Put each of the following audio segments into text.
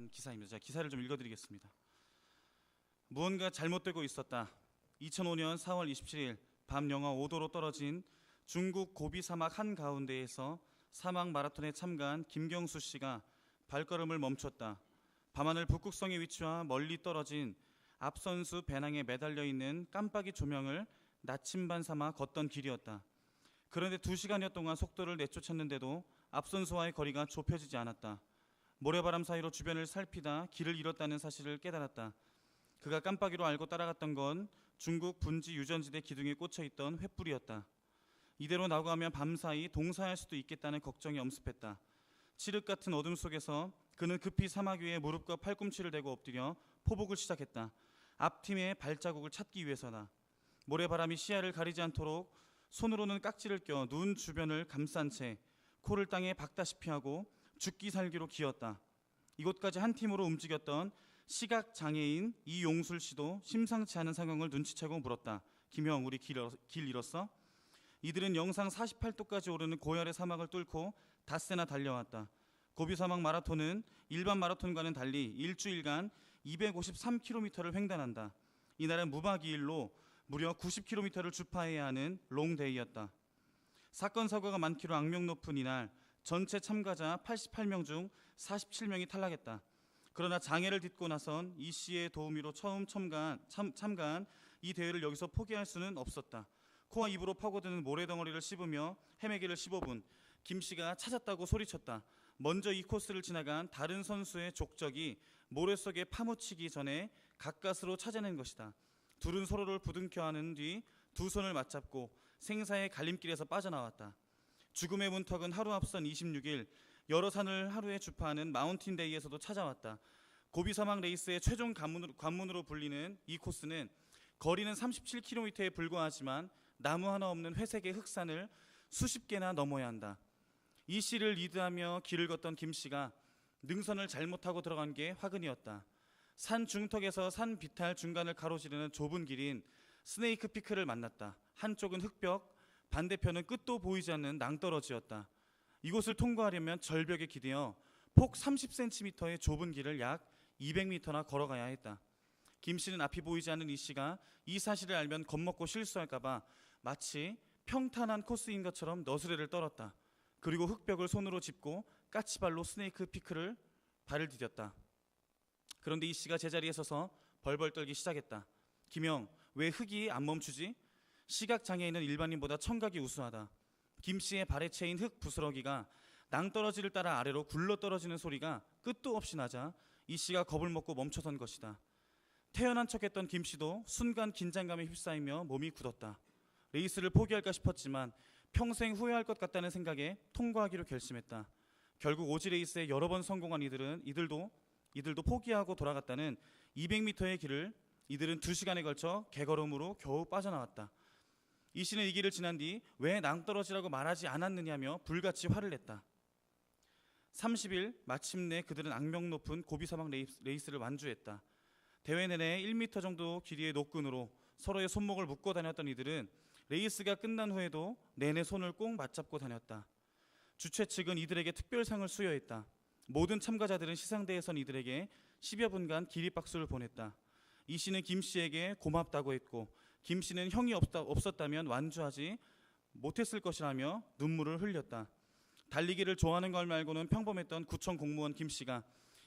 한 기사입니다. 제가 기사를 좀 읽어드리겠습니다. 무언가 잘못되고 있었다. 2005년 4월 27일 밤 영하 5도로 떨어진 중국 고비 사막 한가운데에서 사막 마라톤에 참가한 김경수 씨가 발걸음을 멈췄다. 밤하늘 북극성에 위치한 멀리 떨어진 앞선수 배낭에 매달려 있는 깜빡이 조명을 나침반 삼아 걷던 길이었다. 그런데 2시간여 동안 속도를 내쫓았는데도 앞선수와의 거리가 좁혀지지 않았다. 모래바람 사이로 주변을 살피다 길을 잃었다는 사실을 깨달았다. 그가 깜빡이로 알고 따라갔던 건 중국 분지 유전지대 기둥에 꽂혀있던 횃불이었다. 이대로 나가면 밤사이 동사할 수도 있겠다는 걱정이 엄습했다. 칠흑 같은 어둠 속에서 그는 급히 사막 위에 무릎과 팔꿈치를 대고 엎드려 포복을 시작했다. 앞팀의 발자국을 찾기 위해서다. 모래바람이 시야를 가리지 않도록 손으로는 깍지를 껴 눈 주변을 감싼 채 코를 땅에 박다시피 하고 죽기 살기로 기었다. 이곳까지 한 팀으로 움직였던 시각장애인 이용술 씨도 심상치 않은 상황을 눈치채고 물었다. 김형, 우리 길 잃었어? 이들은 영상 48도까지 오르는 고열의 사막을 뚫고 닷새나 달려왔다. 고비사막 마라톤은 일반 마라톤과는 달리 일주일간 253km를 횡단한다. 이날은 무박이일로 무려 90km를 주파해야 하는 롱데이였다. 사건 사고가 많기로 악명 높은 이날 전체 참가자 88명 중 47명이 탈락했다. 그러나 장애를 딛고 나선 이 씨의 도우미로 처음 참가한 이 대회를 여기서 포기할 수는 없었다. 코와 입으로 파고드는 모래덩어리를 씹으며 헤매기를 15분. 김 씨가 찾았다고 소리쳤다. 먼저 이 코스를 지나간 다른 선수의 족적이 모래 속에 파묻히기 전에 가까스로 찾아낸 것이다. 둘은 서로를 부둥켜 안은 뒤 두 손을 맞잡고 생사의 갈림길에서 빠져나왔다. 죽음의 문턱은 하루 앞선 26일 여러 산을 하루에 주파하는 마운틴데이에서도 찾아왔다. 고비사막 레이스의 최종 관문으로 불리는 이 코스는 거리는 37km에 불과하지만 나무 하나 없는 회색의 흑산을 수십 개나 넘어야 한다. 이 씨를 리드하며 길을 걷던 김 씨가 능선을 잘못하고 들어간 게 화근이었다. 산 중턱에서 산 비탈 중간을 가로지르는 좁은 길인 스네이크 피크를 만났다. 한쪽은 흙벽, 반대편은 끝도 보이지 않는 낭떠러지였다. 이곳을 통과하려면 절벽에 기대어 폭 30cm의 좁은 길을 약 200m나 걸어가야 했다. 김 씨는 앞이 보이지 않는 이 씨가 이 사실을 알면 겁먹고 실수할까봐 마치 평탄한 코스인 것처럼 너스레를 떨었다. 그리고 흙벽을 손으로 짚고 까치발로 스네이크 피크를 발을 디뎠다. 그런데 이 씨가 제자리에 서서 벌벌 떨기 시작했다. 김형, 왜 흙이 안 멈추지? 시각장애인은 일반인보다 청각이 우수하다. 김 씨의 발에 채인 흙 부스러기가 낭떠러지를 따라 아래로 굴러떨어지는 소리가 끝도 없이 나자 이 씨가 겁을 먹고 멈춰선 것이다. 태연한 척했던 김 씨도 순간 긴장감에 휩싸이며 몸이 굳었다. 레이스를 포기할까 싶었지만 평생 후회할 것 같다는 생각에 통과하기로 결심했다. 결국 오지 레이스에 여러 번 성공한 이들도 포기하고 돌아갔다는 200m의 길을 이들은 2시간에 걸쳐 개걸음으로 겨우 빠져나왔다. 이 씨는 이 길을 지난 뒤 왜 낭떠러지라고 말하지 않았느냐며 불같이 화를 냈다. 30일 마침내 그들은 악명 높은 고비사막 레이스를 완주했다. 대회 내내 1m 정도 길이의 노끈으로 서로의 손목을 묶고 다녔던 이들은 레이스가 끝난 후에도 내내 손을 꼭 맞잡고 다녔다. 주최 측은 이들에게 특별상을 수여했다. 모든 참가자들은 시상대에 선 이들에게 10여 분간 기립박수를 보냈다. 이 씨는 김 씨에게 고맙다고 했고 김 씨는 형이 없었다면 완주하지 못했을 것이라며 눈물을 흘렸다. 달리기를 좋아하는 걸 말고는 평범했던 구청 공무원 김 씨가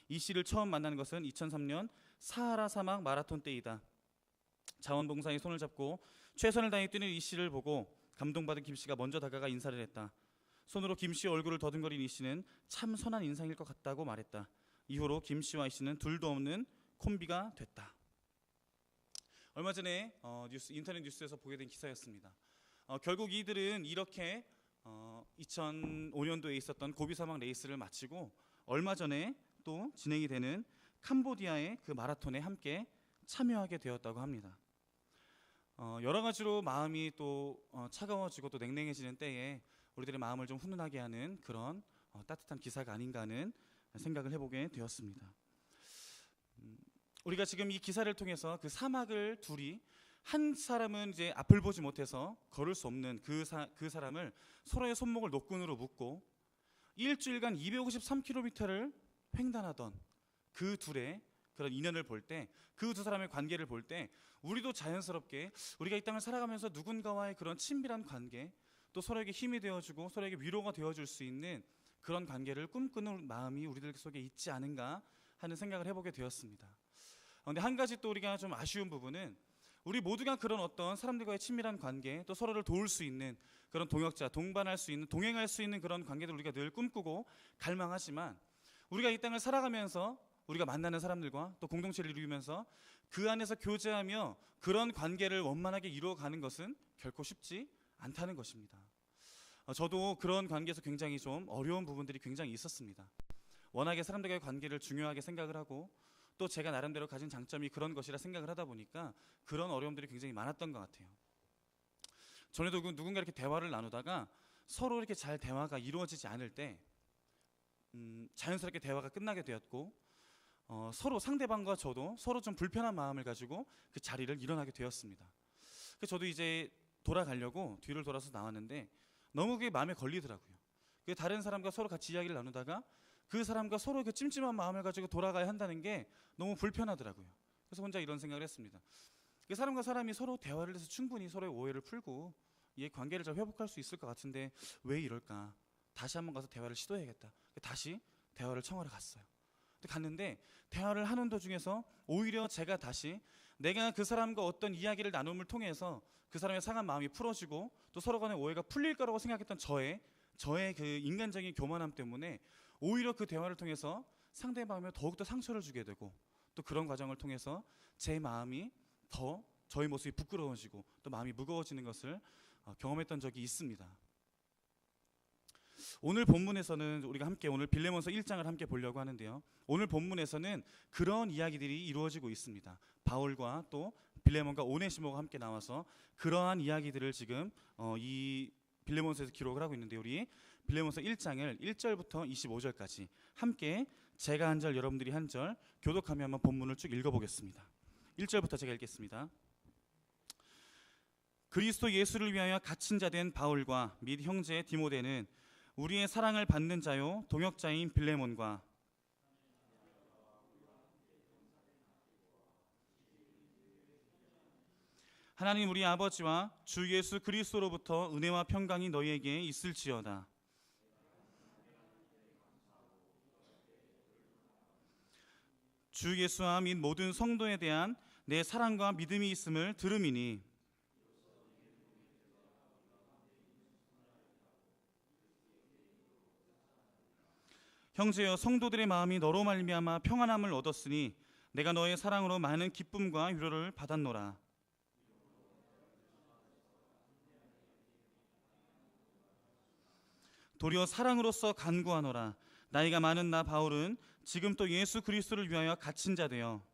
이 씨를 처음 만난 것은 2003년 사하라 사막 마라톤 때이다. 자원봉사에 손을 잡고 최선을 다해 뛰는 이 씨를 보고 감동받은 김 씨가 먼저 다가가 인사를 했다. 손으로 김 씨의 얼굴을 더듬거린 이 씨는 참 선한 인상일 것 같다고 말했다. 이후로 김 씨와 이 씨는 둘도 없는 콤비가 됐다. 얼마 전에 인터넷 뉴스에서 보게 된 기사였습니다. 결국 이들은 이렇게 2005년도에 있었던 고비사막 레이스를 마치고 얼마 전에 또 진행이 되는 캄보디아의 그 마라톤에 함께 참여하게 되었다고 합니다. 여러 가지로 마음이 또 차가워지고 또 냉랭해지는 때에 우리들의 마음을 좀 훈훈하게 하는 그런 따뜻한 기사가 아닌가 하는 생각을 해보게 되었습니다. 우리가 지금 이 기사를 통해서 그 사막을 둘이 한 사람은 이제 앞을 보지 못해서 걸을 수 없는 그 사람을 서로의 손목을 노끈으로 묶고 일주일간 253km를 횡단하던 그 둘의 그런 인연을 볼 때, 그 두 사람의 관계를 볼 때 우리도 자연스럽게 우리가 이 땅을 살아가면서 누군가와의 그런 친밀한 관계, 또 서로에게 힘이 되어주고 서로에게 위로가 되어줄 수 있는 그런 관계를 꿈꾸는 마음이 우리들 속에 있지 않은가 하는 생각을 해보게 되었습니다. 그런데 한 가지 또 우리가 좀 아쉬운 부분은, 우리 모두가 그런 어떤 사람들과의 친밀한 관계, 또 서로를 도울 수 있는 그런 동역자, 동반할 수 있는, 동행할 수 있는 그런 관계들 우리가 늘 꿈꾸고 갈망하지만, 우리가 이 땅을 살아가면서 우리가 만나는 사람들과 또 공동체를 이루면서 그 안에서 교제하며 그런 관계를 원만하게 이루어가는 것은 결코 쉽지 않다는 것입니다. 저도 그런 관계에서 굉장히 좀 어려운 부분들이 굉장히 있었습니다. 워낙에 사람들과의 관계를 중요하게 생각을 하고, 또 제가 나름대로 가진 장점이 그런 것이라 생각을 하다 보니까 그런 어려움들이 굉장히 많았던 것 같아요. 전에도 누군가 이렇게 대화를 나누다가 서로 이렇게 잘 대화가 이루어지지 않을 때 자연스럽게 대화가 끝나게 되었고, 서로 상대방과 저도 서로 좀 불편한 마음을 가지고 그 자리를 일어나게 되었습니다. 그래서 저도 이제 돌아가려고 뒤를 돌아서 나왔는데 너무 그게 마음에 걸리더라고요. 그 다른 사람과 서로 같이 이야기를 나누다가 그 사람과 서로 그 찜찜한 마음을 가지고 돌아가야 한다는 게 너무 불편하더라고요. 그래서 혼자 이런 생각을 했습니다. 그 사람과 사람이 서로 대화를 해서 충분히 서로의 오해를 풀고 이 관계를 잘 회복할 수 있을 것 같은데 왜 이럴까? 다시 한번 가서 대화를 시도해야겠다. 다시 대화를 청하러 갔어요. 갔는데 대화를 하는 도중에서 오히려 제가 다시 내가 그 사람과 어떤 이야기를 나눔을 통해서 그 사람의 상한 마음이 풀어지고 또 서로 간의 오해가 풀릴 거라고 생각했던 저의 그 인간적인 교만함 때문에 오히려 그 대화를 통해서 상대방에 더욱더 상처를 주게 되고, 또 그런 과정을 통해서 제 마음이 더, 저의 모습이 부끄러워지고 또 마음이 무거워지는 것을 경험했던 적이 있습니다. 오늘 본문에서는 우리가 함께 오늘 빌레몬서 1장을 함께 보려고 하는데요, 오늘 본문에서는 그런 이야기들이 이루어지고 있습니다. 바울과 또 빌레몬과 오네시모가 함께 나와서 그러한 이야기들을 지금 이 빌레몬서에서 기록을 하고 있는데, 우리 빌레몬서 1장을 1절부터 25절까지 함께 제가 한 절 여러분들이 한 절 교독하며 한번 본문을 쭉 읽어보겠습니다. 1절부터 제가 읽겠습니다. 그리스도 예수를 위하여 갇힌 자 된 바울과 및 형제 디모데는 우리의 사랑을 받는 자요 동역자인 빌레몬과 하나님 우리 아버지와 주 예수 그리스도로부터 은혜와 평강이 너희에게 있을지어다. 주 예수와 및 모든 성도에 대한 내 사랑과 믿음이 있음을 들음이니 형제여, 성도들의 마음이 너로 말미암아 평안함을 얻었으니 내가 너의 사랑으로 많은 기쁨과 위로를 받았노라. 도리어 사랑으로서 간구하노라. 나이가 많은 나 바울은 지금 또 예수 그리스도를 위하여 갇힌 자 되어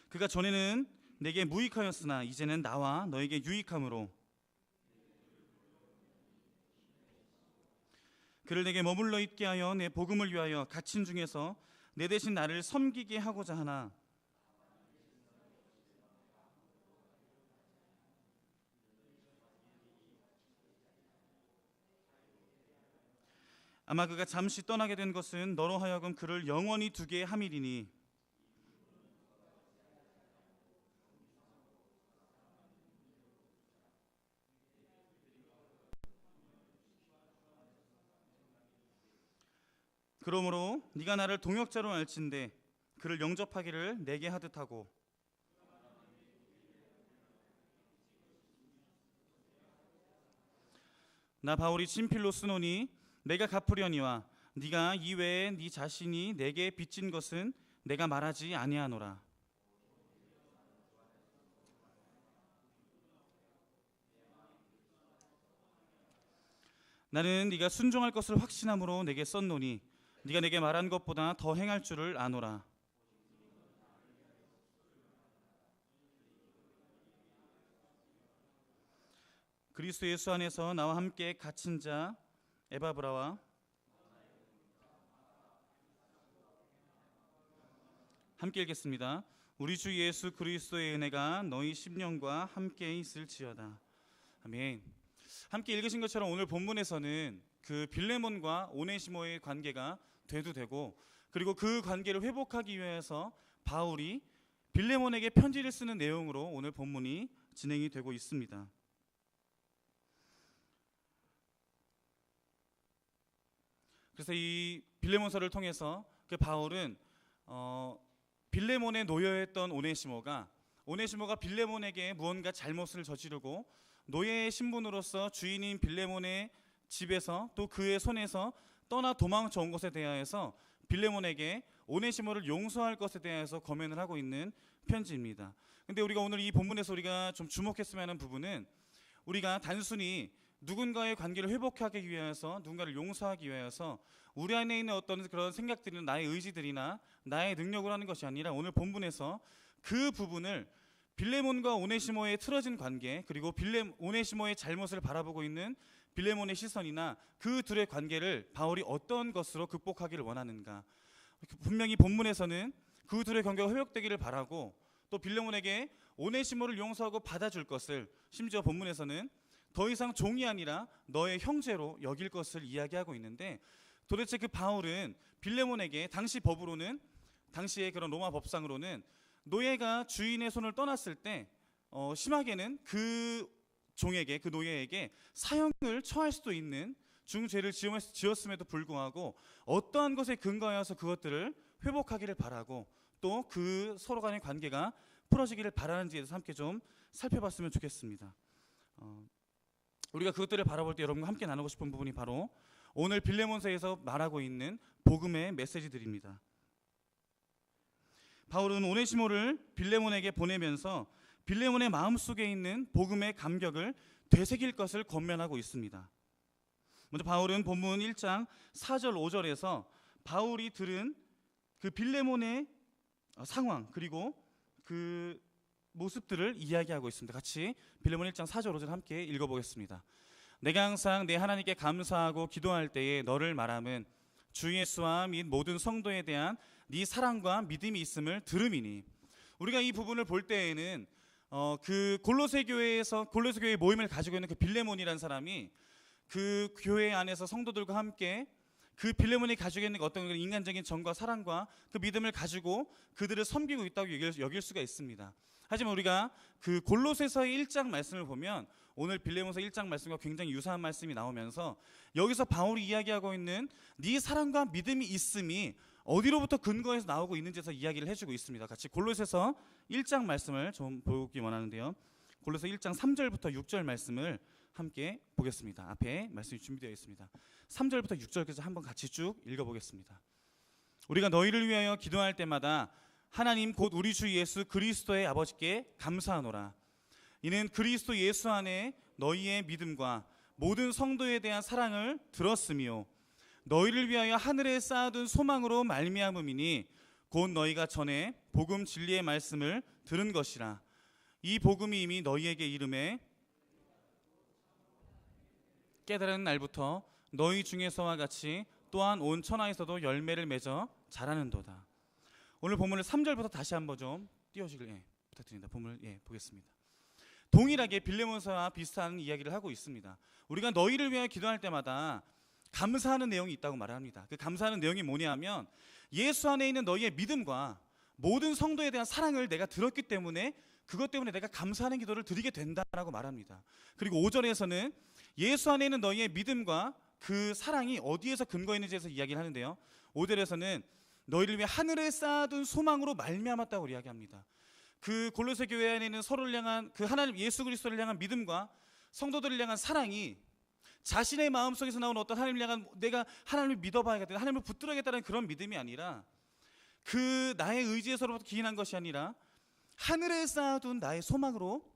그가 전에는 내게 무익하였으나 이제는 나와 너에게 유익함으로 그를 내게 머물러 있게 하여 내 복음을 위하여 갇힌 중에서 내 대신 나를 섬기게 하고자 하나, 아마 그가 잠시 떠나게 된 것은 너로 하여금 그를 영원히 두게 함이리니 그러므로 네가 나를 동역자로 알진대 그를 영접하기를 내게 하듯 하고 나 바울이 친필로 쓰노니 내가 갚으려니와 네가 이외에 네 자신이 내게 빚진 것은 내가 말하지 아니하노라. 나는 네가 순종할 것을 확신함으로 내게 썼노니 네가 내게 말한 것보다 더 행할 줄을 아노라. 그리스도 예수 안에서 나와 함께 갇힌 자 에바브라와 함께 읽겠습니다. 우리 주 예수 그리스도의 은혜가 너희 심령과 함께 있을지어다. 아멘. 함께 읽으신 것처럼 오늘 본문에서는 그 빌레몬과 오네시모의 관계가 되도 그리고 그 관계를 회복하기 위해서 바울이 빌레몬에게 편지를 쓰는 내용으로 오늘 본문이 진행이 되고 있습니다. 그래서 이 빌레몬서를 통해서 그 바울은 빌레몬의 노예였던 오네시모가 빌레몬에게 무언가 잘못을 저지르고 노예의 신분으로서 주인인 빌레몬의 집에서 또 그의 손에서 떠나 도망쳐 온 것에 대하여서 빌레몬에게 오네시모를 용서할 것에 대해서 권면을 하고 있는 편지입니다. 근데 우리가 오늘 이 본문에서 우리가 좀 주목했으면 하는 부분은 우리가 단순히 누군가의 관계를 회복하기 위해서 누군가를 용서하기 위해서 우리 안에 있는 어떤 그런 생각들이나 나의 의지들이나 나의 능력으로 하는 것이 아니라 오늘 본문에서 그 부분을 빌레몬과 오네시모의 틀어진 관계 그리고 오네시모의 잘못을 바라보고 있는 빌레몬의 시선이나 그 둘의 관계를 바울이 어떤 것으로 극복하기를 원하는가. 분명히 본문에서는 그 둘의 관계가 회복되기를 바라고 또 빌레몬에게 오네시모를 용서하고 받아줄 것을 심지어 본문에서는 더 이상 종이 아니라 너의 형제로 여길 것을 이야기하고 있는데 도대체 그 바울은 빌레몬에게 당시 법으로는 당시의 그런 로마 법상으로는 노예가 주인의 손을 떠났을 때 심하게는 그 종에게 그 노예에게 사형을 처할 수도 있는 중죄를 지었음에도 불구하고 어떠한 것에 근거하여서 그것들을 회복하기를 바라고 또 그 서로 간의 관계가 풀어지기를 바라는지에 대해서 함께 좀 살펴봤으면 좋겠습니다. 우리가 그것들을 바라볼 때 여러분과 함께 나누고 싶은 부분이 바로 오늘 빌레몬서에서 말하고 있는 복음의 메시지들입니다. 바울은 오네시모를 빌레몬에게 보내면서 빌레몬의 마음속에 있는 복음의 감격을 되새길 것을 권면하고 있습니다. 먼저 바울은 본문 1장 4절 5절에서 바울이 들은 그 빌레몬의 상황 그리고 그 모습들을 이야기하고 있습니다. 같이 빌레몬 1장 4절 5절 함께 읽어보겠습니다. 내가 항상 내 하나님께 감사하고 기도할 때에 너를 말함은 주 예수와 및 모든 성도에 대한 네 사랑과 믿음이 있음을 들음이니. 우리가 이 부분을 볼 때에는 그 골로새 교회의 모임을 가지고 있는 그 빌레몬이라는 사람이 그 교회 안에서 성도들과 함께 그 빌레몬이 가지고 있는 어떤 인간적인 정과 사랑과 그 믿음을 가지고 그들을 섬기고 있다고 여길 수가 있습니다. 하지만 우리가 그 골로새서의 1장 말씀을 보면 오늘 빌레몬서 1장 말씀과 굉장히 유사한 말씀이 나오면서 여기서 바울이 이야기하고 있는 네 사랑과 믿음이 있음이 어디로부터 근거해서 나오고 있는지에서 이야기를 해주고 있습니다. 같이 골로새서 1장 말씀을 좀 보기 원하는데요. 골로새 1장 3절부터 6절 말씀을 함께 보겠습니다. 앞에 말씀이 준비되어 있습니다. 3절부터 6절까지 한번 같이 쭉 읽어보겠습니다. 우리가 너희를 위하여 기도할 때마다 하나님 곧 우리 주 예수 그리스도의 아버지께 감사하노라. 이는 그리스도 예수 안에 너희의 믿음과 모든 성도에 대한 사랑을 들었으며 너희를 위하여 하늘에 쌓아둔 소망으로 말미암음이니 곧 너희가 전에 복음 진리의 말씀을 들은 것이라. 이 복음이 이미 너희에게 이름에 깨달은 날부터 너희 중에서와 같이 또한 온 천하에서도 열매를 맺어 자라는도다. 오늘 본문을 3절부터 다시 한번 좀 띄워주길 부탁드립니다. 본문을 보겠습니다. 동일하게 빌레몬서와 비슷한 이야기를 하고 있습니다. 우리가 너희를 위하여 기도할 때마다 감사하는 내용이 있다고 말합니다. 그 감사하는 내용이 뭐냐면 예수 안에 있는 너희의 믿음과 모든 성도에 대한 사랑을 내가 들었기 때문에 그것 때문에 내가 감사하는 기도를 드리게 된다라고 말합니다. 그리고 5절에서는 예수 안에 있는 너희의 믿음과 그 사랑이 어디에서 근거 있는지에서 이야기를 하는데요. 5절에서는 너희를 위해 하늘에 쌓아둔 소망으로 말미암았다고 이야기합니다. 그 골로새 교회 안에 있는 서로를 향한 그 하나님 예수 그리스도를 향한 믿음과 성도들을 향한 사랑이 자신의 마음속에서 나오는 어떤 하나님을 향한 내가 하나님을 믿어봐야겠다, 하나님을 붙들어야겠다는 그런 믿음이 아니라 그 나의 의지에서로부터 기인한 것이 아니라 하늘에 쌓아둔 나의 소망으로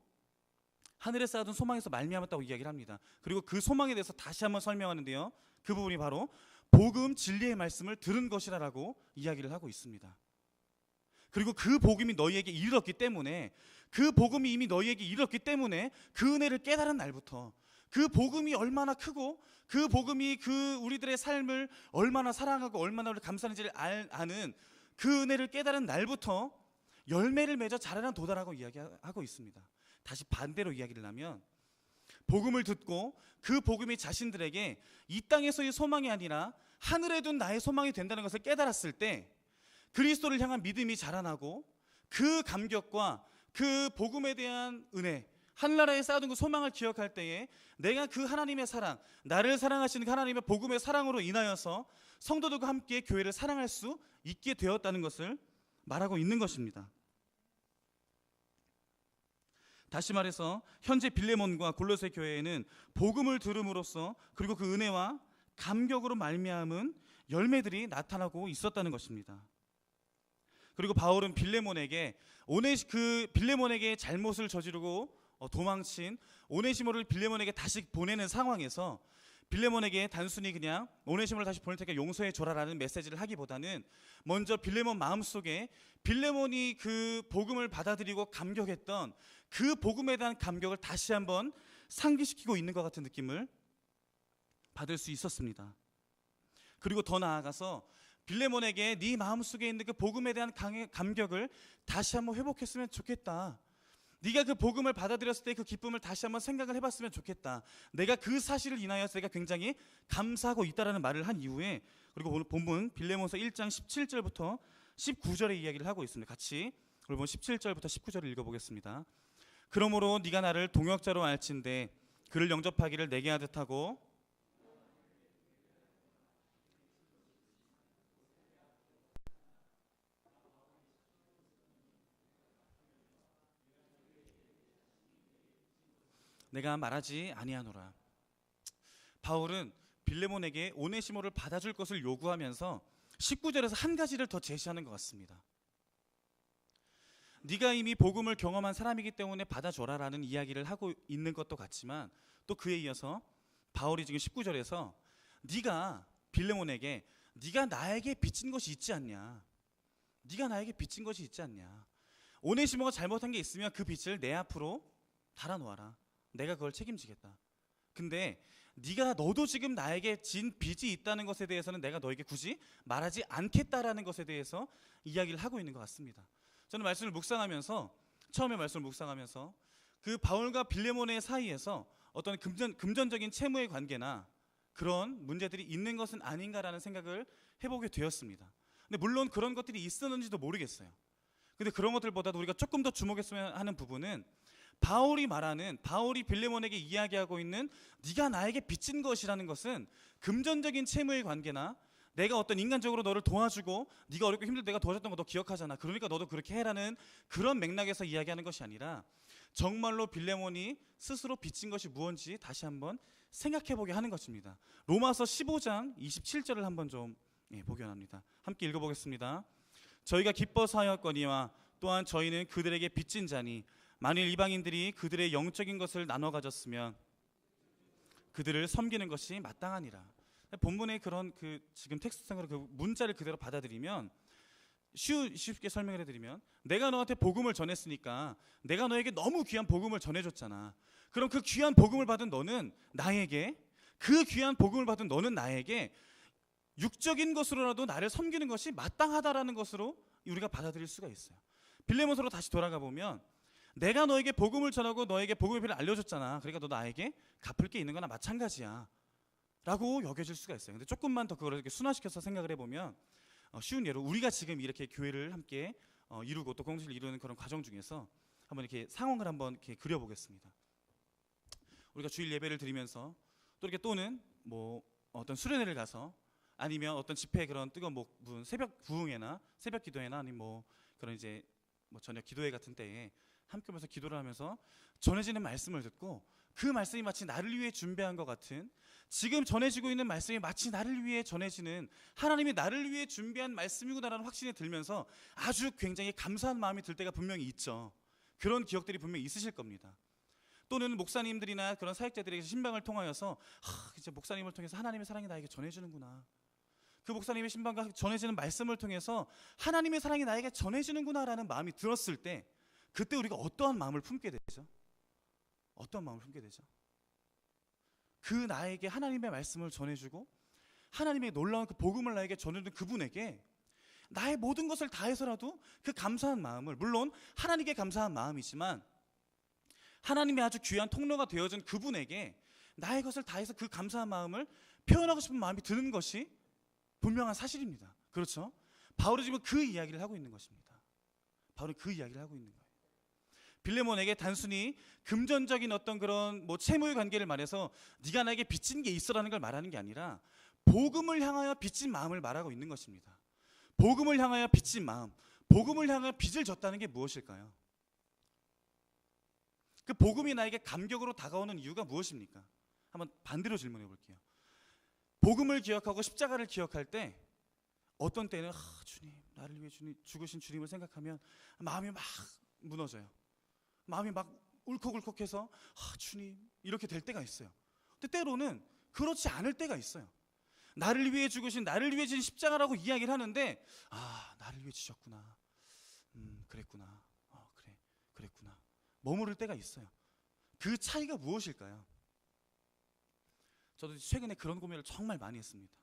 하늘에 쌓아둔 소망에서 말미암았다고 이야기를 합니다. 그리고 그 소망에 대해서 다시 한번 설명하는데요. 그 부분이 바로 복음 진리의 말씀을 들은 것이라고 이야기를 하고 있습니다. 그리고 그 복음이 너희에게 이르렀기 때문에 그 복음이 이미 너희에게 이르렀기 때문에 그 은혜를 깨달은 날부터 그 복음이 얼마나 크고 그 복음이 그 우리들의 삶을 얼마나 사랑하고 얼마나 감사한지를 아는 그 은혜를 깨달은 날부터 열매를 맺어 자라는 도다라고 이야기하고 있습니다. 다시 반대로 이야기를 하면 복음을 듣고 그 복음이 자신들에게 이 땅에서의 소망이 아니라 하늘에 둔 나의 소망이 된다는 것을 깨달았을 때 그리스도를 향한 믿음이 자라나고 그 감격과 그 복음에 대한 은혜, 하늘나라에 쌓아둔 그 소망을 기억할 때에 내가 그 하나님의 사랑, 나를 사랑하시는 그 하나님의 복음의 사랑으로 인하여서 성도들과 함께 교회를 사랑할 수 있게 되었다는 것을 말하고 있는 것입니다. 다시 말해서 현재 빌레몬과 골로새 교회에는 복음을 들음으로써 그리고 그 은혜와 감격으로 말미암은 열매들이 나타나고 있었다는 것입니다. 그리고 바울은 빌레몬에게 빌레몬에게 잘못을 저지르고 도망친 오네시모를 빌레몬에게 다시 보내는 상황에서 빌레몬에게 단순히 그냥 오네시모를 다시 보낼 테니까 용서해 줘라라는 메시지를 하기보다는 먼저 빌레몬 마음속에 빌레몬이 그 복음을 받아들이고 감격했던 그 복음에 대한 감격을 다시 한번 상기시키고 있는 것 같은 느낌을 받을 수 있었습니다. 그리고 더 나아가서 빌레몬에게 네 마음속에 있는 그 복음에 대한 감격을 다시 한번 회복했으면 좋겠다. 네가 그 복음을 받아들였을 때 그 기쁨을 다시 한번 생각을 해봤으면 좋겠다. 내가 그 사실을 인하여서 내가 굉장히 감사하고 있다라는 말을 한 이후에, 그리고 오늘 본문 빌레몬서 1장 17절부터 19절의 이야기를 하고 있습니다. 같이 오늘 17절부터 19절을 읽어보겠습니다. 그러므로 네가 나를 동역자로 알진대 그를 영접하기를 내게 하듯 하고 내가 말하지 아니하노라. 바울은 빌레몬에게 오네시모를 받아줄 것을 요구하면서 19절에서 한 가지를 더 제시하는 것 같습니다. 네가 이미 복음을 경험한 사람이기 때문에 받아줘라라는 이야기를 하고 있는 것도 같지만 또 그에 이어서 바울이 지금 19절에서 네가 빌레몬에게 네가 나에게 빚진 것이 있지 않냐, 네가 나에게 빚진 것이 있지 않냐, 오네시모가 잘못한 게 있으면 그 빚을 내 앞으로 달아놓아라. 내가 그걸 책임지겠다. 근데 네가 너도 지금 나에게 진 빚이 있다는 것에 대해서는 내가 너에게 굳이 말하지 않겠다라는 것에 대해서 이야기를 하고 있는 것 같습니다. 저는 말씀을 묵상하면서 처음에 말씀을 묵상하면서 그 바울과 빌레몬의 사이에서 어떤 금전적인 채무의 관계나 그런 문제들이 있는 것은 아닌가라는 생각을 해보게 되었습니다. 근데 물론 그런 것들이 있었는지도 모르겠어요. 근데 그런 것들보다도 우리가 조금 더 주목했으면 하는 부분은 바울이 빌레몬에게 이야기하고 있는 네가 나에게 빚진 것이라는 것은 금전적인 채무의 관계나 내가 어떤 인간적으로 너를 도와주고 네가 어렵고 힘들 때 내가 도와줬던 거 너 기억하잖아, 그러니까 너도 그렇게 해라는 그런 맥락에서 이야기하는 것이 아니라 정말로 빌레몬이 스스로 빚진 것이 무엇인지 다시 한번 생각해보게 하는 것입니다. 로마서 15장 27절을 한번 좀 보기 원합니다. 함께 읽어보겠습니다. 저희가 기뻐서 하였거니와 또한 저희는 그들에게 빚진 자니 만일 이방인들이 그들의 영적인 것을 나눠 가졌으면 그들을 섬기는 것이 마땅하니라. 본문의 그런 지금 텍스트상으로 그 문자를 그대로 받아들이면 쉽게 설명을 해드리면 내가 너한테 복음을 전했으니까 내가 너에게 너무 귀한 복음을 전해줬잖아. 그럼 그 귀한 복음을 받은 너는 나에게 육적인 것으로라도 나를 섬기는 것이 마땅하다라는 것으로 우리가 받아들일 수가 있어요. 빌레몬서로 다시 돌아가 보면 내가 너에게 복음을 전하고 너에게 복음의 비를 알려줬잖아. 그러니까 너 나에게 갚을 게 있는 거나 마찬가지야 라고 여겨질 수가 있어요. 근데 조금만 더 그걸 이렇게 순화시켜서 생각을 해보면 쉬운 예로 우리가 지금 이렇게 교회를 함께 이루고 또 공동체를 이루는 그런 과정 중에서 한번 이렇게 상황을 한번 이렇게 그려보겠습니다. 우리가 주일 예배를 드리면서 또 이렇게 또는 뭐 어떤 수련회를 가서 아니면 어떤 집회 그런 뜨거운 목문 새벽 부흥회나 새벽 기도회나 아니면 뭐 그런 이제 뭐 저녁 기도회 같은 때에 함께 하면서 기도를 하면서 전해지는 말씀을 듣고 그 말씀이 마치 나를 위해 준비한 것 같은, 지금 전해지고 있는 말씀이 마치 나를 위해 전해지는 하나님이 나를 위해 준비한 말씀이구나라는 확신이 들면서 아주 굉장히 감사한 마음이 들 때가 분명히 있죠. 그런 기억들이 분명히 있으실 겁니다. 또는 목사님들이나 그런 사역자들에게 신방을 통하여서 이제 목사님을 통해서 하나님의 사랑이 나에게 전해지는구나, 그 목사님의 신방과 전해지는 말씀을 통해서 하나님의 사랑이 나에게 전해지는구나라는 마음이 들었을 때 그때 우리가 어떠한 마음을 품게 되죠? 어떠한 마음을 품게 되죠? 그 나에게 하나님의 말씀을 전해주고 하나님의 놀라운 그 복음을 나에게 전해준 그분에게 나의 모든 것을 다해서라도 그 감사한 마음을, 물론 하나님께 감사한 마음이지만 하나님의 아주 귀한 통로가 되어준 그분에게 나의 것을 다해서 그 감사한 마음을 표현하고 싶은 마음이 드는 것이 분명한 사실입니다. 그렇죠? 바울이 지금 그 이야기를 하고 있는 것입니다. 바울은 그 이야기를 하고 있는 거예요. 빌레몬에게 단순히 금전적인 어떤 그런 채무의 관계를 말해서 네가 나에게 빚진 게 있어라는 걸 말하는 게 아니라 복음을 향하여 빚진 마음을 말하고 있는 것입니다. 복음을 향하여 빚진 마음, 복음을 향하여 빚을 졌다는 게 무엇일까요? 그 복음이 나에게 감격으로 다가오는 이유가 무엇입니까? 한번 반대로 질문해 볼게요. 복음을 기억하고 십자가를 기억할 때 어떤 때는 주님, 나를 위해 죽으신 주님을 생각하면 마음이 막 무너져요. 마음이 막 울컥울컥해서 주님 이렇게 될 때가 있어요. 근데 때로는 그렇지 않을 때가 있어요. 나를 위해 죽으신, 나를 위해 진 십자가라고 이야기를 하는데 나를 위해 지셨구나. 그랬구나. 그래, 그랬구나. 머무를 때가 있어요. 그 차이가 무엇일까요? 저도 최근에 그런 고민을 정말 많이 했습니다.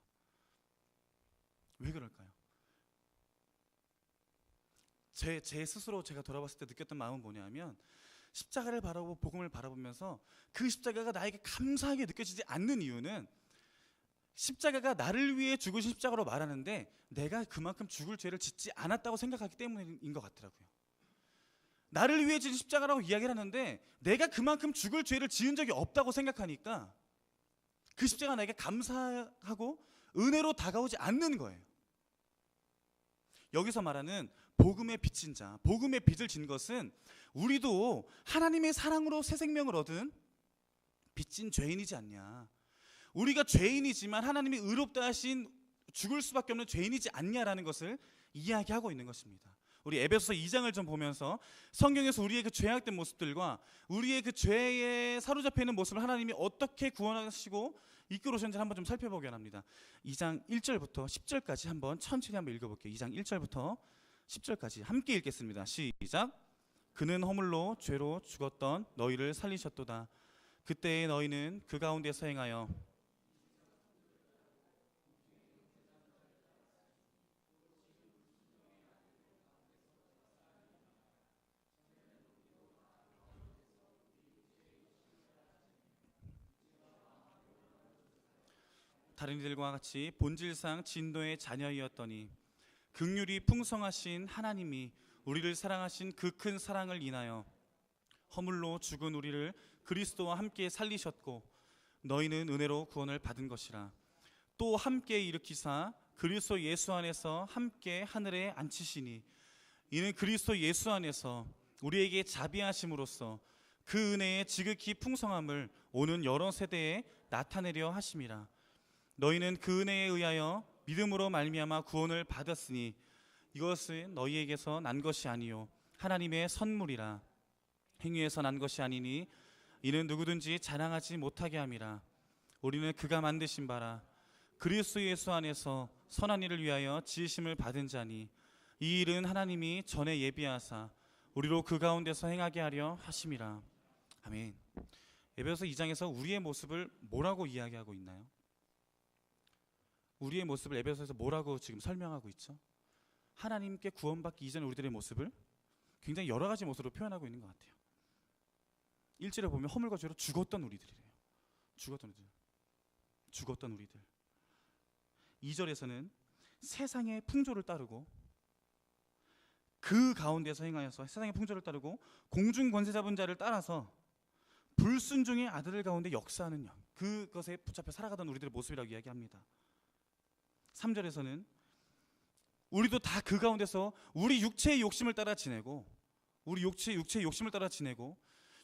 왜 그럴까요? 제 스스로 제가 돌아봤을 때 느꼈던 마음은 뭐냐면 십자가를 바라보고 복음을 바라보면서 그 십자가가 나에게 감사하게 느껴지지 않는 이유는 십자가가 나를 위해 죽으신 십자가로 말하는데 내가 그만큼 죽을 죄를 짓지 않았다고 생각하기 때문인 것 같더라고요. 나를 위해 진 십자가라고 이야기를 하는데 내가 그만큼 죽을 죄를 지은 적이 없다고 생각하니까 그 십자가가 나에게 감사하고 은혜로 다가오지 않는 거예요. 여기서 말하는 복음의 빚진 자, 복음의 빚을 진 것은 우리도 하나님의 사랑으로 새 생명을 얻은 빚진 죄인이지 않냐. 우리가 죄인이지만 하나님이 의롭다 하신 죽을 수밖에 없는 죄인이지 않냐라는 것을 이야기하고 있는 것입니다. 우리 에베소서 2장을 좀 보면서 성경에서 우리의 그 죄악된 모습들과 우리의 그 죄에 사로잡혀 있는 모습을 하나님이 어떻게 구원하시고 이끌어오셨는지 한번 좀 살펴보기 원합니다. 2장 1절부터 10절까지 한번 천천히 한번 읽어볼게요. 2장 1절부터 10절까지 함께 읽겠습니다. 시작. 그는 허물로 죄로 죽었던 너희를 살리셨도다. 그때의 너희는 그 가운데서 행하여 다른 이들과 같이 본질상 진노의 자녀이었더니 긍휼이 풍성하신 하나님이 우리를 사랑하신 그 큰 사랑을 인하여 허물로 죽은 우리를 그리스도와 함께 살리셨고 너희는 은혜로 구원을 받은 것이라. 또 함께 일으키사 그리스도 예수 안에서 함께 하늘에 앉히시니 이는 그리스도 예수 안에서 우리에게 자비하심으로써 그 은혜의 지극히 풍성함을 오는 여러 세대에 나타내려 하심이라. 너희는 그 은혜에 의하여 믿음으로 말미암아 구원을 받았으니 이것은 너희에게서 난 것이 아니요 하나님의 선물이라. 행위에서 난 것이 아니니 이는 누구든지 자랑하지 못하게 함이라. 우리는 그가 만드신 바라 그리스도 예수 안에서 선한 일을 위하여 지으심을 받은 자니 이 일은 하나님이 전에 예비하사 우리로 그 가운데서 행하게 하려 하심이라. 아멘. 에베소서 2장에서 우리의 모습을 뭐라고 이야기하고 있나요? 우리의 모습을 에베소서에서 뭐라고 지금 설명하고 있죠? 하나님께 구원받기 이전에 우리들의 모습을 굉장히 여러 가지 모습으로 표현하고 있는 것 같아요. 1절에 보면 허물과 죄로 죽었던 우리들이래요. 죽었던 우리들. 2절에서는 세상의 풍조를 따르고 그 가운데서 행하여서 세상의 풍조를 따르고 공중 권세 잡은 자를 따라서 불순종의 아들들 가운데 역사하는 영, 그것에 붙잡혀 살아가던 우리들의 모습이라고 이야기합니다. 3절에서는 우리도 다 그 가운데서 우리 육체의 욕심을 따라 지내고 우리 육체의 욕심을 따라 지내고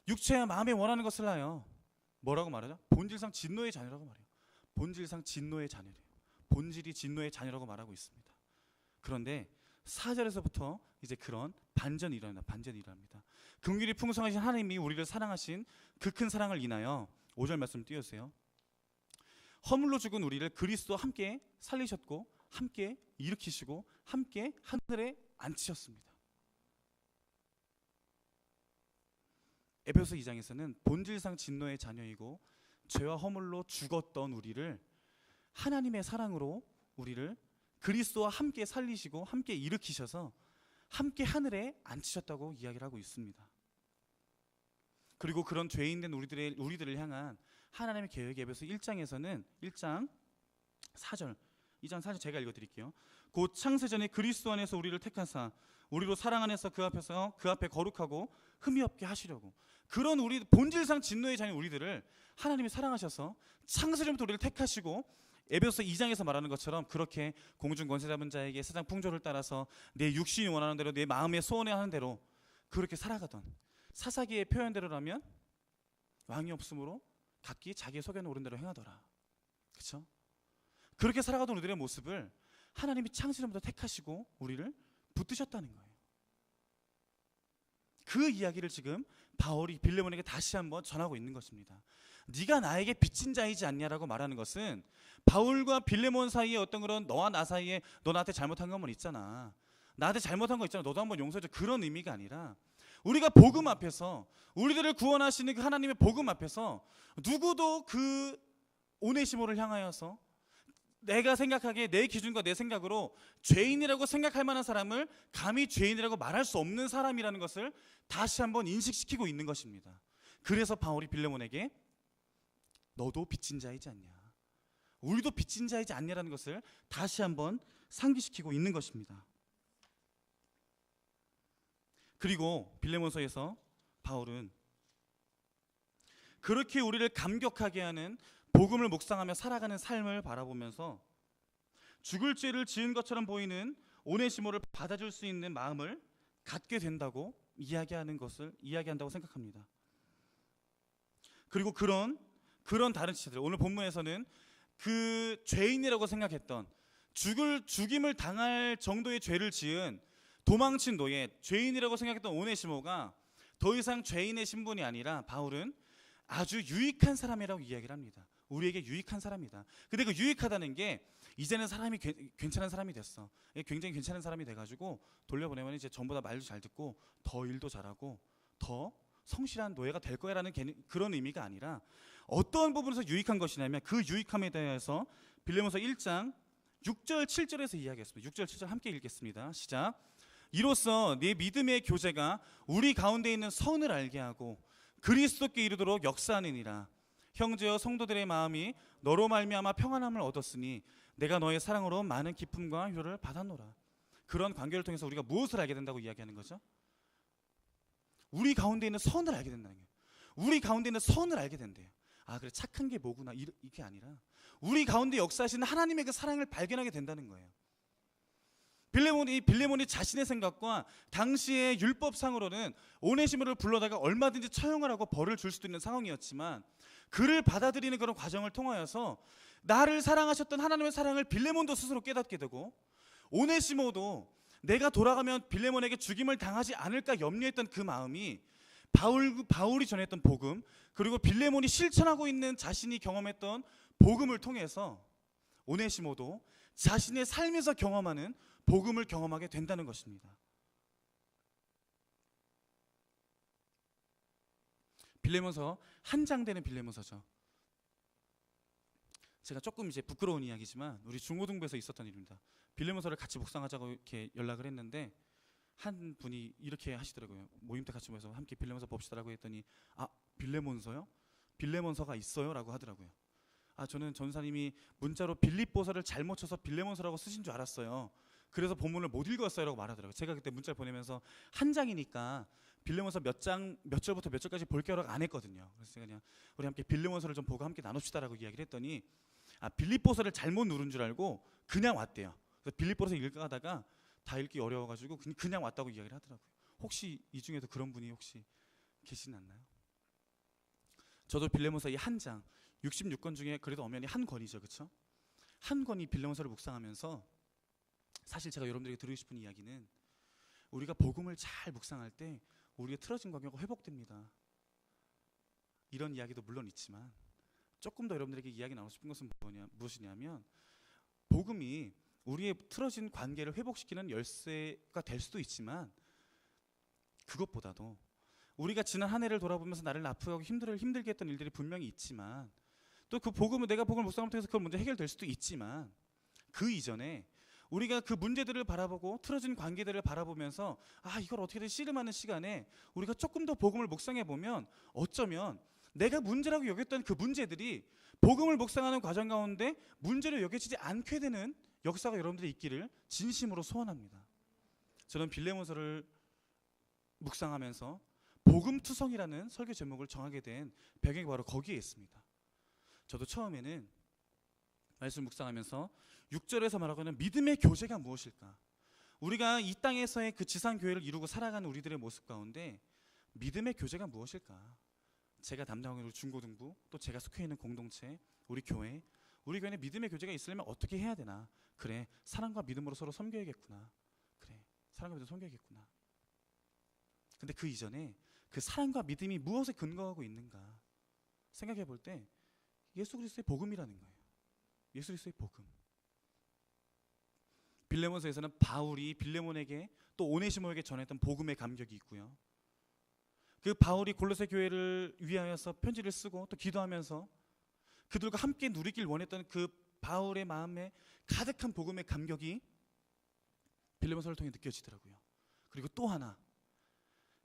육체와 마음에 원하는 것을 하여 뭐라고 말하죠? 본질상 진노의 자녀라고 말해요. 본질상 진노의 자녀래요. 본질이 진노의 자녀라고 말하고 있습니다. 그런데 4절에서부터 이제 그런 반전이 일어납니다. 긍휼이 풍성하신 하나님이 우리를 사랑하신 그 큰 사랑을 인하여 5절 말씀 띄워주세요. 허물로 죽은 우리를 그리스도와 함께 살리셨고 함께 일으키시고 함께 하늘에 앉히셨습니다. 에베소서 2장에서는 본질상 진노의 자녀이고 죄와 허물로 죽었던 우리를 하나님의 사랑으로 우리를 그리스도와 함께 살리시고 함께 일으키셔서 함께 하늘에 앉히셨다고 이야기를 하고 있습니다. 그리고 그런 죄인된 우리들을 향한 하나님의 계획에 에베소 1장에서는 1장 4절, 2장 4절 제가 읽어드릴게요. 곧 창세전에 그리스도 안에서 우리를 택하사 우리로 사랑 안에서 그 앞에 거룩하고 흠이 없게 하시려고. 그런 우리 본질상 진노의 자녀 우리들을 하나님이 사랑하셔서 창세전부터 우리를 택하시고 에베소서 2장에서 말하는 것처럼 그렇게 공중 권세 잡은 자에게 세상 풍조를 따라서 내 육신이 원하는 대로 내 마음의 소원에 하는 대로 그렇게 살아가던, 사사기의 표현대로라면 왕이 없으므로 각기 자기의 소견에 오른 대로 행하더라. 그렇죠? 그렇게 살아가던 우리들의 모습을 하나님이 창세전부터 택하시고 우리를 붙드셨다는 거예요. 그 이야기를 지금 바울이 빌레몬에게 다시 한번 전하고 있는 것입니다. 네가 나에게 빚진 자이지 않냐라고 말하는 것은 바울과 빌레몬 사이에 어떤 그런 너와 나 사이에 너 나한테 잘못한 거 한번 있잖아, 나한테 잘못한 거 있잖아, 너도 한번 용서해줘, 그런 의미가 아니라 우리가 복음 앞에서, 우리들을 구원하시는 그 하나님의 복음 앞에서 누구도 그 오네시모를 향하여서 내가 생각하기에 내 기준과 내 생각으로 죄인이라고 생각할 만한 사람을 감히 죄인이라고 말할 수 없는 사람이라는 것을 다시 한번 인식시키고 있는 것입니다. 그래서 바울이 빌레몬에게 너도 빚진 자이지 않냐, 우리도 빚진 자이지 않냐라는 것을 다시 한번 상기시키고 있는 것입니다. 그리고 빌레몬서에서 바울은 그렇게 우리를 감격하게 하는 복음을 묵상하며 살아가는 삶을 바라보면서 죽을 죄를 지은 것처럼 보이는 오네시모를 받아줄 수 있는 마음을 갖게 된다고 이야기한다고 생각합니다. 그리고 그런 다른 지체들, 오늘 본문에서는 그 죄인이라고 생각했던, 죽임을 당할 정도의 죄를 지은 도망친 노예, 죄인이라고 생각했던 오네시모가 더 이상 죄인의 신분이 아니라 바울은 아주 유익한 사람이라고 이야기를 합니다. 우리에게 유익한 사람이다. 근데 그 유익하다는 게 이제는 사람이 괜찮은 사람이 됐어, 굉장히 괜찮은 사람이 돼가지고 돌려보내면 이제 전부 다 말도 잘 듣고 더 일도 잘하고 더 성실한 노예가 될 거야라는 그런 의미가 아니라 어떤 부분에서 유익한 것이냐면 그 유익함에 대해서 빌레몬서 1장 6절 7절에서 이야기했습니다. 6절 7절 함께 읽겠습니다. 시작. 이로써 네 믿음의 교제가 우리 가운데 있는 선을 알게 하고 그리스도께 이르도록 역사하느니라. 형제여 성도들의 마음이 너로 말미암아 평안함을 얻었으니 내가 너의 사랑으로 많은 기쁨과 효를 받았노라. 그런 관계를 통해서 우리가 무엇을 알게 된다고 이야기하는 거죠? 우리 가운데 있는 선을 알게 된다는 거예요. 우리 가운데 있는 선을 알게 된대요. 아, 그래, 착한 게 뭐구나, 이게 아니라 우리 가운데 역사하시는 하나님의 그 사랑을 발견하게 된다는 거예요. 빌레몬이 자신의 생각과 당시의 율법상으로는 오네시모를 불러다가 얼마든지 처형을 하고 벌을 줄 수도 있는 상황이었지만 그를 받아들이는 그런 과정을 통하여서 나를 사랑하셨던 하나님의 사랑을 빌레몬도 스스로 깨닫게 되고, 오네시모도 내가 돌아가면 빌레몬에게 죽임을 당하지 않을까 염려했던 그 마음이 바울이 전했던 복음, 그리고 빌레몬이 실천하고 있는 자신이 경험했던 복음을 통해서 오네시모도 자신의 삶에서 경험하는 복음을 경험하게 된다는 것입니다. 빌레몬서 한 장 되는 빌레몬서죠. 제가 조금 이제 부끄러운 이야기지만 우리 중고등부에서 있었던 일입니다. 빌레몬서를 같이 묵상하자고 이렇게 연락을 했는데 한 분이 이렇게 하시더라고요. 모임 때 같이 모여서 함께 빌레몬서 봅시다라고 했더니 아, 빌레몬서요? 빌레몬서가 있어요? 라고 하더라고요. 아, 저는 전사님이 문자로 빌립보서를 잘못 쳐서 빌레몬서라고 쓰신 줄 알았어요. 그래서 본문을 못 읽었어요 라고 말하더라고요. 제가 그때 문자를 보내면서 한 장이니까 빌레몬서 몇 절부터 몇 절까지 볼게요라고 안 했거든요. 그래서 제가 그냥 우리 함께 빌레몬서를 좀 보고 함께 나눕시다라고 이야기를 했더니 아, 빌립보서를 잘못 누른 줄 알고 그냥 왔대요. 그래서 빌립보서 읽을까 하다가 다 읽기 어려워가지고 그냥 왔다고 이야기를 하더라고요. 혹시 이 중에도 그런 분이 혹시 계시진 않나요? 저도 빌레몬서 이 한 장, 66권 중에 그래도 엄연히 한 권이죠, 그렇죠? 한 권이 빌레몬서를 묵상하면서 사실 제가 여러분들에게 드리고 싶은 이야기는 우리가 복음을 잘 묵상할 때 우리의 틀어진 관계가 회복됩니다. 이런 이야기도 물론 있지만 조금 더 여러분들에게 이야기 나누고 싶은 것은 무엇이냐면 복음이 우리의 틀어진 관계를 회복시키는 열쇠가 될 수도 있지만 그것보다도 우리가 지난 한 해를 돌아보면서 나를 아프고 힘들게 했던 일들이 분명히 있지만 또 그 복음을 내가 복음을 묵상을 통해서 그걸 문제 해결될 수도 있지만 그 이전에 우리가 그 문제들을 바라보고 틀어진 관계들을 바라보면서 이걸 어떻게든 씨름하는 시간에 우리가 조금 더 복음을 묵상해 보면 어쩌면 내가 문제라고 여겼던 그 문제들이 복음을 묵상하는 과정 가운데 문제로 여겨지지 않게 되는 역사가 여러분들이 있기를 진심으로 소원합니다. 저는 빌레몬서를 묵상하면서 복음투성이라는 설교 제목을 정하게 된 배경이 바로 거기에 있습니다. 저도 처음에는 말씀 묵상하면서 6절에서 말하고는 믿음의 교제가 무엇일까? 우리가 이 땅에서의 그 지상교회를 이루고 살아가는 우리들의 모습 가운데 믿음의 교제가 무엇일까? 제가 담당하고 있는 중고등부, 또 제가 속해 있는 공동체, 우리 교회는 믿음의 교제가 있으려면 어떻게 해야 되나? 그래, 사랑과 믿음으로 서로 섬겨야겠구나. 그래, 사랑과 믿음으로 섬겨야겠구나. 근데 그 이전에 그 사랑과 믿음이 무엇에 근거하고 있는가 생각해 볼 때 예수 그리스도의 복음이라는 거예요. 예수 그리스도의 복음. 빌레몬서에서는 바울이 빌레몬에게 또 오네시모에게 전했던 복음의 감격이 있고요. 그 바울이 골로새 교회를 위하여서 편지를 쓰고 또 기도하면서 그들과 함께 누리길 원했던 그 바울의 마음에 가득한 복음의 감격이 빌레몬서를 통해 느껴지더라고요. 그리고 또 하나,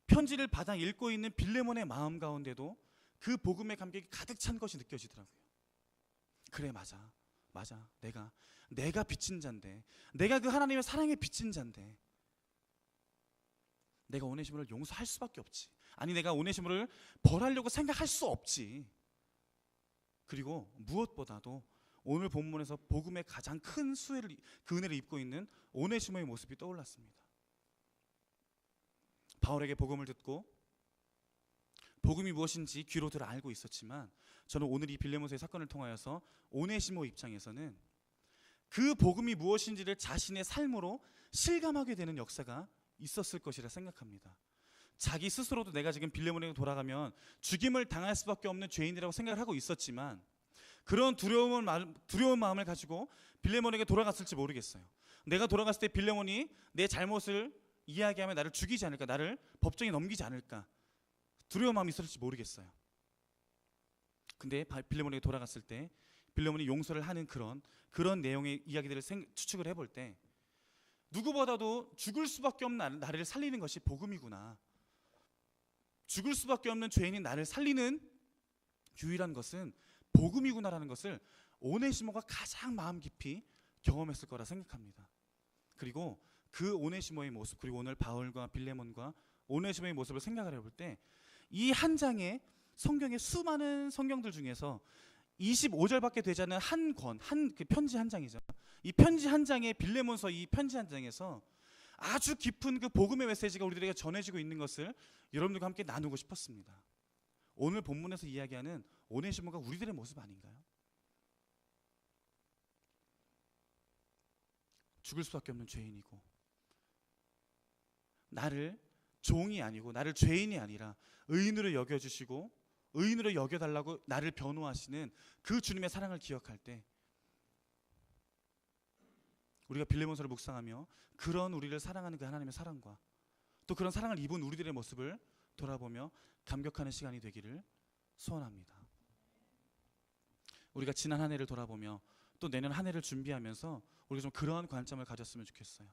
편지를 받아 읽고 있는 빌레몬의 마음 가운데도 그 복음의 감격이 가득 찬 것이 느껴지더라고요. 그래, 맞아. 내가 빚진 자인데, 내가 그 하나님의 사랑에 빚진 자인데 내가 오네시모를 용서할 수밖에 없지. 아니, 내가 오네시모를 벌하려고 생각할 수 없지. 그리고 무엇보다도 오늘 본문에서 복음의 가장 큰 그 은혜를 입고 있는 오네시모의 모습이 떠올랐습니다. 바울에게 복음을 듣고 복음이 무엇인지 귀로 들어 알고 있었지만 저는 오늘 이 빌레몬서의 사건을 통하여서 오네시모 입장에서는 그 복음이 무엇인지를 자신의 삶으로 실감하게 되는 역사가 있었을 것이라 생각합니다. 자기 스스로도 내가 지금 빌레몬에게 돌아가면 죽임을 당할 수밖에 없는 죄인이라고 생각을 하고 있었지만 그런 두려운 마음을 가지고 빌레몬에게 돌아갔을지 모르겠어요. 내가 돌아갔을 때 빌레몬이 내 잘못을 이야기하면 나를 죽이지 않을까, 나를 법정에 넘기지 않을까, 두려운 마음이 있었을지 모르겠어요. 근데 빌레몬에게 돌아갔을 때 빌레몬이 용서를 하는 그런 내용의 이야기들을 추측을 해볼 때 누구보다도 죽을 수밖에 없는 나를 살리는 것이 복음이구나, 죽을 수밖에 없는 죄인인 나를 살리는 유일한 것은 복음이구나라는 것을 오네시모가 가장 마음 깊이 경험했을 거라 생각합니다. 그리고 그 오네시모의 모습, 그리고 오늘 바울과 빌레몬과 오네시모의 모습을 생각을 해볼 때 이 한 장의 성경의 수많은 성경들 중에서 25절밖에 되지 않은 그 편지 한 장이죠. 이 편지 한 장의 빌레몬서 이 편지 한 장에서 아주 깊은 그 복음의 메시지가 우리들에게 전해지고 있는 것을 여러분들과 함께 나누고 싶었습니다. 오늘 본문에서 이야기하는 오네시모가 우리들의 모습 아닌가요? 죽을 수밖에 없는 죄인이고 나를 종이 아니고 나를 죄인이 아니라 의인으로 여겨주시고 의인으로 여겨달라고 나를 변호하시는 그 주님의 사랑을 기억할 때 우리가 빌레몬서를 묵상하며 그런 우리를 사랑하는 그 하나님의 사랑과 또 그런 사랑을 입은 우리들의 모습을 돌아보며 감격하는 시간이 되기를 소원합니다. 우리가 지난 한 해를 돌아보며 또 내년 한 해를 준비하면서 우리가 좀 그러한 관점을 가졌으면 좋겠어요.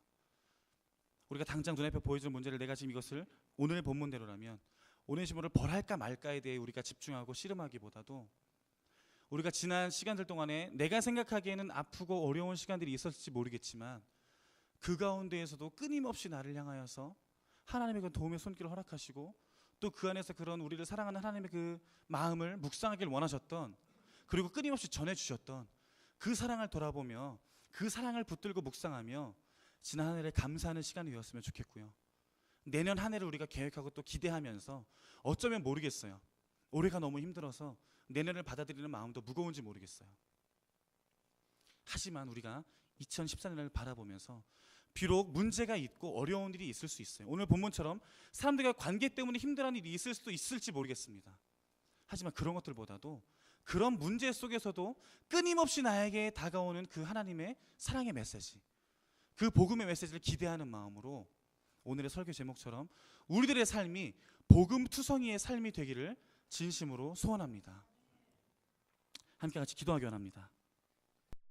우리가 당장 눈앞에 보여주는 문제를 내가 지금 이것을 오늘 본문대로라면 오네시모를 벌할까 말까에 대해 우리가 집중하고 씨름하기보다도 우리가 지난 시간들 동안에 내가 생각하기에는 아프고 어려운 시간들이 있었을지 모르겠지만 그 가운데에서도 끊임없이 나를 향하여서 하나님의 그 도움의 손길을 허락하시고 또 그 안에서 그런 우리를 사랑하는 하나님의 그 마음을 묵상하길 원하셨던, 그리고 끊임없이 전해주셨던 그 사랑을 돌아보며 그 사랑을 붙들고 묵상하며 지난 한 해를 감사하는 시간이 되었으면 좋겠고요. 내년 한 해를 우리가 계획하고 또 기대하면서 어쩌면 모르겠어요. 올해가 너무 힘들어서 내년을 받아들이는 마음도 무거운지 모르겠어요. 하지만 우리가 2014년을 바라보면서 비록 문제가 있고 어려운 일이 있을 수 있어요. 오늘 본문처럼 사람들과 관계 때문에 힘들어하는 일이 있을 수도 있을지 모르겠습니다. 하지만 그런 것들보다도 그런 문제 속에서도 끊임없이 나에게 다가오는 그 하나님의 사랑의 메시지, 그 복음의 메시지를 기대하는 마음으로 오늘의 설교 제목처럼 우리들의 삶이 복음투성이의 삶이 되기를 진심으로 소원합니다. 함께 같이 기도하기 원합니다.